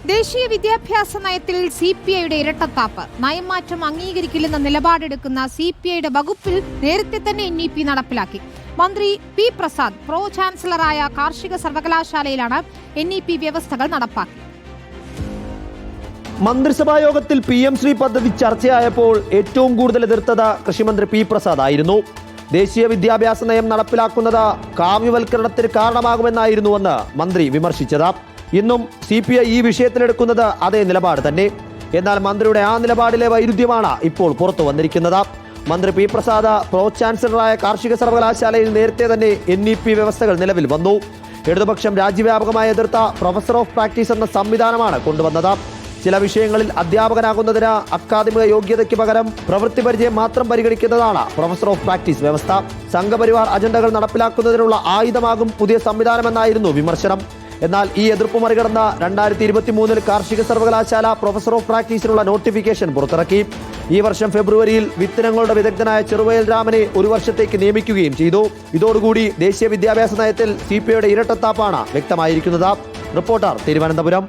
ദേശീയ വിദ്യാഭ്യാസ നയത്തിൽ CPIയുടെ ഇരട്ടത്താപ്പ്. നയംമാറ്റം അംഗീകരിക്കില്ലെന്ന നിലപാടെടുക്കുന്ന CPIയുടെ വകുപ്പിൽ നേരത്തെ തന്നെ NEP നടപ്പിലാക്കി. മന്ത്രി പി പ്രസാദ് പ്രോ ചാൻസലറായ കാർഷിക സർവകലാശാലയിലാണ് NEP വ്യവസ്ഥകൾ നടപ്പാക്കി. മന്ത്രിസഭാ യോഗത്തിൽ PM ശ്രീ പദ്ധതി ചർച്ചയായപ്പോൾ ഏറ്റവും കൂടുതൽ എതിർത്തത് കൃഷിമന്ത്രി പി പ്രസാദ് ആയിരുന്നു. ദേശീയ വിദ്യാഭ്യാസ നയം നടപ്പിലാക്കുന്നത് കാവ്യവൽക്കരണത്തിന് കാരണമാകുമെന്നായിരുന്നുവെന്ന് മന്ത്രി വിമർശിച്ചത്. ഇന്നും CPI ഈ വിഷയത്തിലെടുക്കുന്നത് അതേ നിലപാട് തന്നെ. എന്നാൽ മന്ത്രിയുടെ ആ നിലപാടിലെ വൈരുദ്ധ്യമാണ് ഇപ്പോൾ പുറത്തു വന്നിരിക്കുന്നത്. മന്ത്രി പി പ്രസാദ് പ്രോ ചാൻസലറായ കാർഷിക സർവകലാശാലയിൽ നേരത്തെ തന്നെ NEP വ്യവസ്ഥകൾ നിലവിൽ വന്നു. ഇടതുപക്ഷം രാജ്യവ്യാപകമായി എതിർത്ത പ്രൊഫസർ ഓഫ് പ്രാക്ടീസ് എന്ന സംവിധാനമാണ് കൊണ്ടുവന്നത്. ചില വിഷയങ്ങളിൽ അധ്യാപകനാകുന്നതിന് അക്കാദമിക യോഗ്യതയ്ക്ക് പകരം പ്രവൃത്തി പരിചയം മാത്രം പരിഗണിക്കുന്നതാണ് പ്രൊഫസർ ഓഫ് പ്രാക്ടീസ് വ്യവസ്ഥ. സംഘപരിവാർ അജണ്ടകൾ നടപ്പിലാക്കുന്നതിനുള്ള ആയുധമാകും പുതിയ സംവിധാനമെന്നായിരുന്നു വിമർശനം. എന്നാൽ ഈ എതിർപ്പ് മറികടന്ന 2023 കാർഷിക സർവകലാശാല പ്രൊഫസർ ഓഫ് പ്രാക്ടീസിനുള്ള നോട്ടിഫിക്കേഷൻ പുറത്തിറക്കി. ഈ വർഷം ഫെബ്രുവരിയിൽ വിത്തിനങ്ങളുടെ വിദഗ്ധനായ ചെറുവയൽ രാമനെ 1 വർഷത്തേക്ക് നിയമിക്കുകയും ചെയ്തു. ഇതോടുകൂടി ദേശീയ വിദ്യാഭ്യാസ നയത്തിൽ CPIയുടെ ഇരട്ടത്താപ്പാണ് വ്യക്തമായിരിക്കുന്നത്. റിപ്പോർട്ടർ, തിരുവനന്തപുരം.